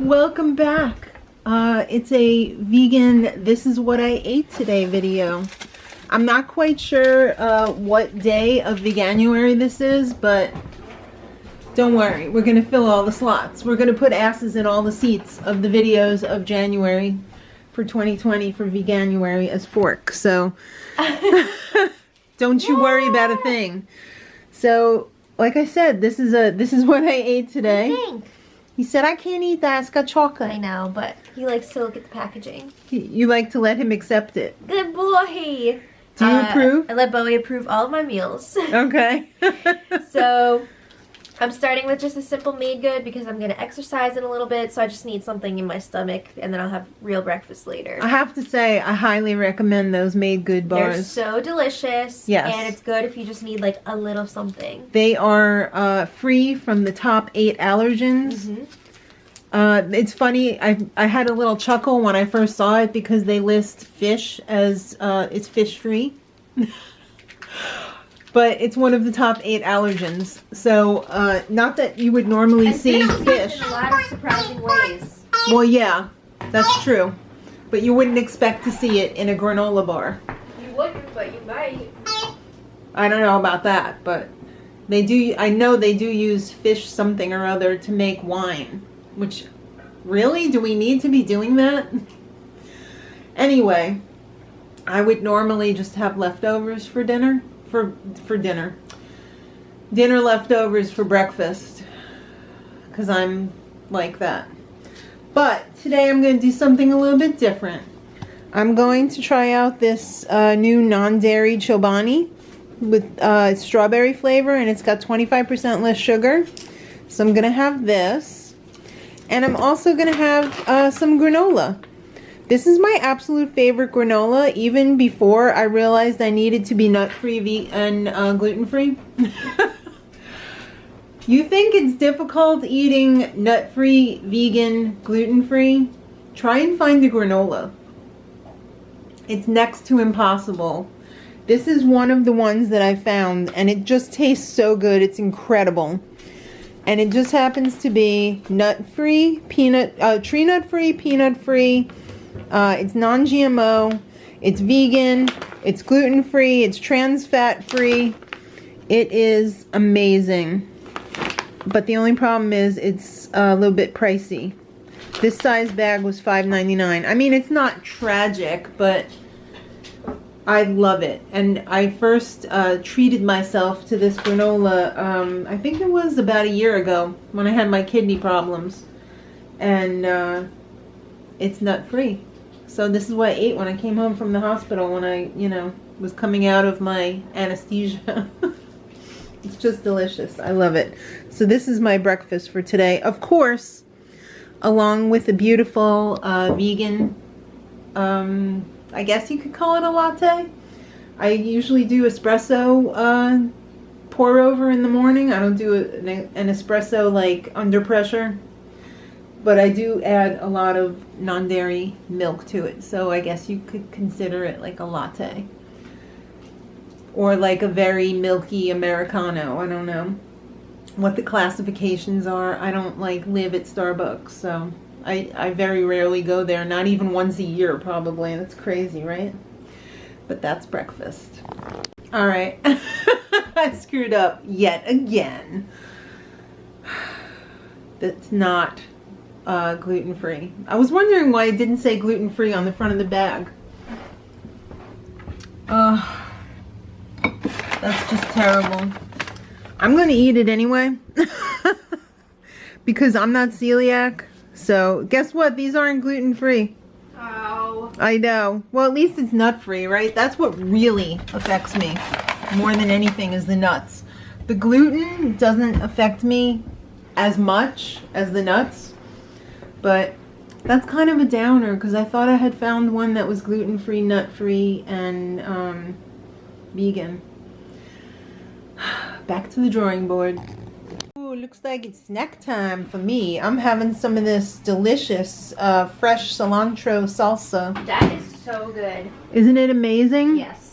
Welcome back. It's a vegan this is what I ate today video. I'm not quite sure what day of Veganuary this is, but don't worry, we're gonna fill all the slots. We're gonna put asses in all the seats of the videos of January for 2020 for Veganuary as fork. So don't you worry about a thing. So like I said, this is what I ate today. He said, I can't eat that, it's got chocolate. I know, but he likes to look at the packaging. You like to let him accept it. Good boy! Do you approve? I let Bowie approve all of my meals. Okay. So, I'm starting with just a simple made good because I'm going to exercise in a little bit, so I just need something in my stomach, and then I'll have real breakfast later. I have to say, I highly recommend those made good bars. They're so delicious. Yes. And it's good if you just need like a little something. They are free from the top 8 allergens. It's funny, I had a little chuckle when I first saw it because they list fish as it's fish free. But it's one of the top 8 allergens. So, not that you would normally see fish. In a lot of surprising ways. Well, yeah, that's true. But you wouldn't expect to see it in a granola bar. You wouldn't, but you might. I don't know about that, but they do. I know they do use fish something or other to make wine. Which, really? Do we need to be doing that? Anyway, I would normally just have leftovers for dinner. For dinner. Dinner leftovers for breakfast. Because I'm like that. But today I'm going to do something a little bit different. I'm going to try out this new non-dairy Chobani with strawberry flavor, and it's got 25% less sugar. So I'm going to have this. And I'm also going to have some granola. This is my absolute favorite granola, even before I realized I needed to be nut-free and gluten-free. You think it's difficult eating nut-free, vegan, gluten-free? Try and find the granola. It's next to impossible. This is one of the ones that I found, and it just tastes so good. It's incredible. And it just happens to be nut-free, tree nut-free, peanut-free. It's non-GMO. It's vegan. It's gluten-free. It's trans fat-free. It is amazing. But the only problem is it's a little bit pricey. This size bag was $5.99. I mean, it's not tragic, but I love it. And I first treated myself to this granola, I think it was about a year ago when I had my kidney problems. And it's nut-free. So this is what I ate when I came home from the hospital when I, was coming out of my anesthesia. It's just delicious. I love it. So this is my breakfast for today. Of course, along with a beautiful vegan, I guess you could call it a latte. I usually do espresso pour over in the morning. I don't do an espresso like under pressure. But I do add a lot of non-dairy milk to it. So I guess you could consider it like a latte. Or like a very milky Americano. I don't know what the classifications are. I don't live at Starbucks. So I very rarely go there. Not even once a year probably. That's crazy, right? But that's breakfast. Alright. I screwed up yet again. That's not gluten-free. I was wondering why it didn't say gluten-free on the front of the bag. That's just terrible. I'm going to eat it anyway. Because I'm not celiac. So, guess what? These aren't gluten-free. Oh. I know. Well, at least it's nut-free, right? That's what really affects me more than anything is the nuts. The gluten doesn't affect me as much as the nuts. But that's kind of a downer because I thought I had found one that was gluten-free, nut-free, and vegan. Back to the drawing board. Ooh, looks like it's snack time for me. I'm having some of this delicious fresh cilantro salsa. That is so good. Isn't it amazing? Yes.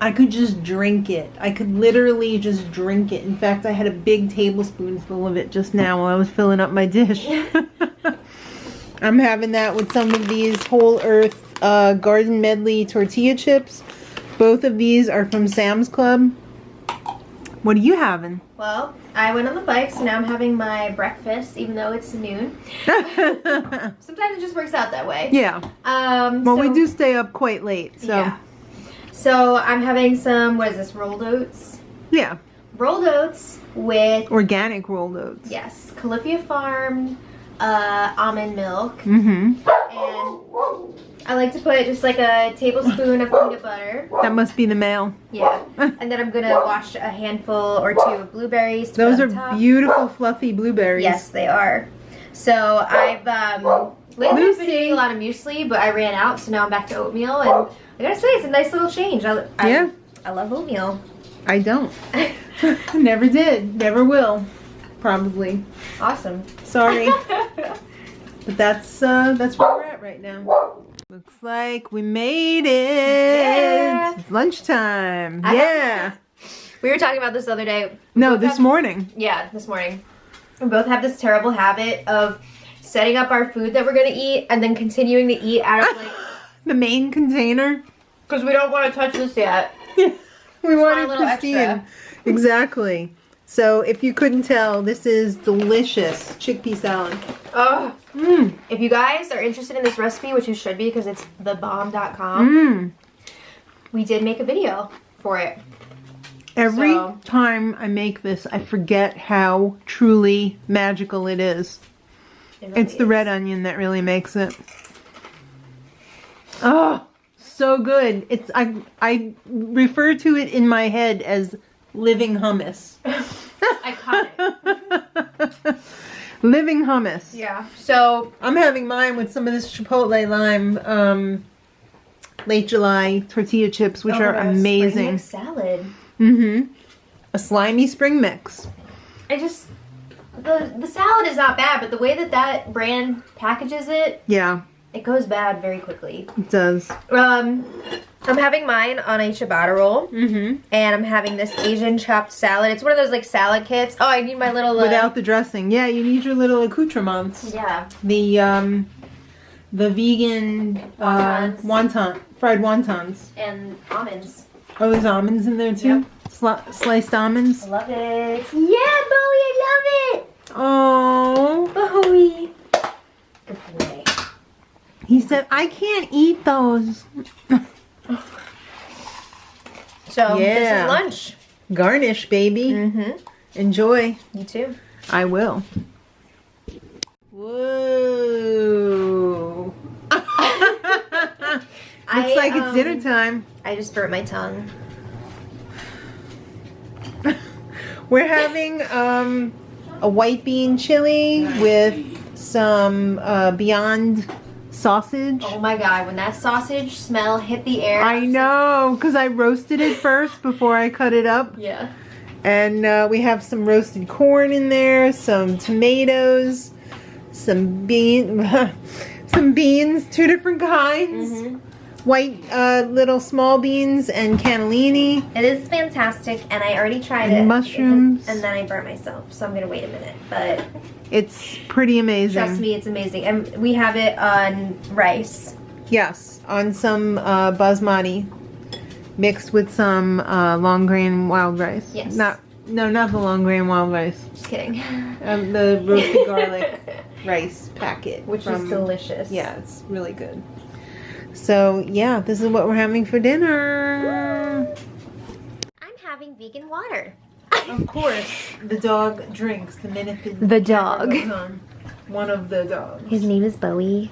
I could just drink it. I could literally just drink it. In fact, I had a big tablespoonful of it just now while I was filling up my dish. I'm having that with some of these Whole Earth Garden Medley tortilla chips. Both of these are from Sam's Club. What are you having? Well, I went on the bike, so now I'm having my breakfast, even though it's noon. Sometimes it just works out that way. Yeah. Well, we do stay up quite late, so. Yeah. So I'm having some, what is this, rolled oats? Yeah. Rolled oats with... Organic rolled oats. Yes. Califia Farm almond milk. Mm-hmm. And I like to put just like a tablespoon of peanut butter. That must be the male. Yeah. And then I'm going to wash a handful or two of blueberries to Those put are on top. Beautiful, fluffy blueberries. Yes, they are. So I've lately I've been eating a lot of muesli, but I ran out, so now I'm back to oatmeal, and I gotta say it's a nice little change. I love oatmeal. I don't. Never did. Never will. Probably. Awesome. Sorry. But that's where we're at right now. Looks like we made it. Yeah. It's lunchtime. We were talking about this the other day. No, this morning. Yeah, this morning. We both have this terrible habit of setting up our food that we're gonna eat and then continuing to eat out of like the main container. Because we don't want to touch this yet. We want it a little pristine. extra. Exactly. So if you couldn't tell, this is delicious chickpea salad. Oh. Mm. If you guys are interested in this recipe, which you should be because it's thebomb.com, we did make a video for it. Every time I make this, I forget how truly magical it is. It's the red onion that really makes it. Oh, so good. It's I refer to it in my head as living hummus. Iconic. Living hummus. Yeah. So I'm having mine with some of this chipotle lime late July tortilla chips, which are amazing. Spring mix salad. Mm-hmm. A slimy spring mix. I just the salad is not bad, but the way that brand packages it, yeah, it goes bad very quickly. It does. I'm having mine on a ciabatta roll, and I'm having this Asian chopped salad. It's one of those like salad kits. Oh, I need my little without the dressing. Yeah, you need your little accoutrements. Yeah. The vegan fried wontons and almonds. Oh, there's almonds in there too. Yep. Sliced almonds. I love it. Yeah, Bowie, I love it. Oh, Bowie. Good boy. He said, I can't eat those. So, this is lunch. Garnish, baby. Enjoy. You too. I will. Whoa. Looks like it's dinner time. I just burnt my tongue. We're having a white bean chili with some Beyond sausage. Oh my god, when that sausage smell hit the air. I know, because I roasted it first before I cut it up. Yeah. And we have some roasted corn in there, some tomatoes, some beans, 2 different kinds. White little small beans and cannellini. It is fantastic, and I already tried it. Mushrooms. And then I burnt myself, so I'm going to wait a minute. But it's pretty amazing. Trust me, it's amazing. And we have it on rice. Yes, on some basmati mixed with some long grain wild rice. Yes. Not the long grain wild rice. Just kidding. The roasted garlic rice packet. Which is delicious. Yeah, it's really good. So, yeah, this is what we're having for dinner. I'm having vegan water. Of course, the dog drinks the minute the dog goes on. One of the dogs. His name is Bowie.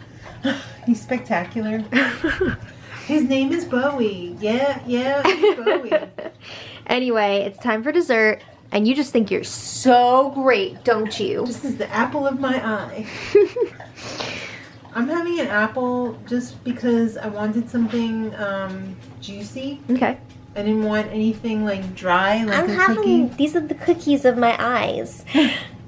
He's spectacular. His name is Bowie. Yeah, he's Bowie. Anyway, it's time for dessert, and you just think you're so great, don't you? This is the apple of my eye. I'm having an apple just because I wanted something juicy. Okay. I didn't want anything like dry, like cookie. These are the cookies of my eyes.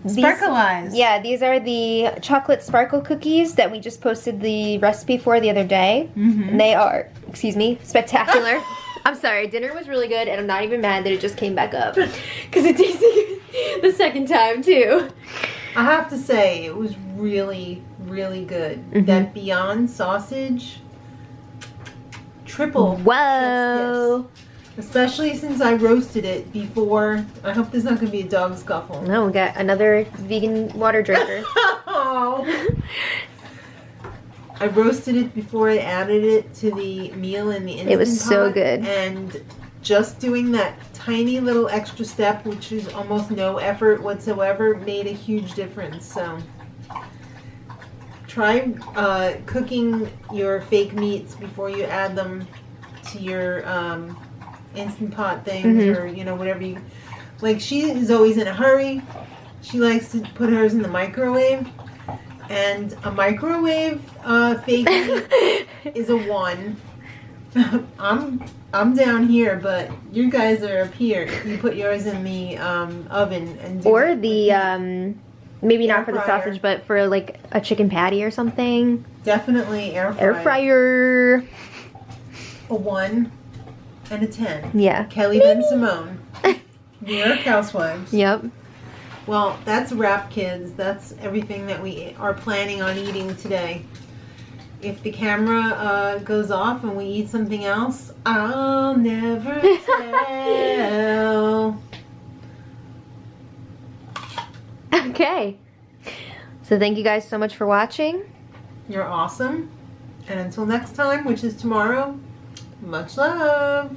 Sparkle eyes. Yeah, these are the chocolate sparkle cookies that we just posted the recipe for the other day. And they are, spectacular. I'm sorry, dinner was really good, and I'm not even mad that it just came back up. Because it tasted good the second time, too. I have to say, it was really, really good. Mhm. That Beyond sausage, triple. Whoa. Chef's kiss. Especially since I roasted it before. I hope there's not going to be a dog scuffle. No, we got another vegan water drinker. Oh. I roasted it before I added it to the meal in the Instant It was so Pot, good. And just doing that tiny little extra step, which is almost no effort whatsoever, made a huge difference. So try cooking your fake meats before you add them to your Instant Pot things, or whatever you like. She is always in a hurry. She likes to put hers in the microwave, and a microwave fake meat is a 1. I'm down here, but you guys are up here. You put yours in the oven and do Or it the maybe not for the fryer. sausage, but for like a chicken patty or something. Definitely air fryer. Air fryer. A 1 and a 10. Yeah. Kelly Ben Simone. New York Housewives. Yep. Well, that's a wrap, kids. That's everything that we are planning on eating today. If the camera goes off and we eat something else, I'll never tell. Okay. So thank you guys so much for watching. You're awesome. And until next time, which is tomorrow, much love.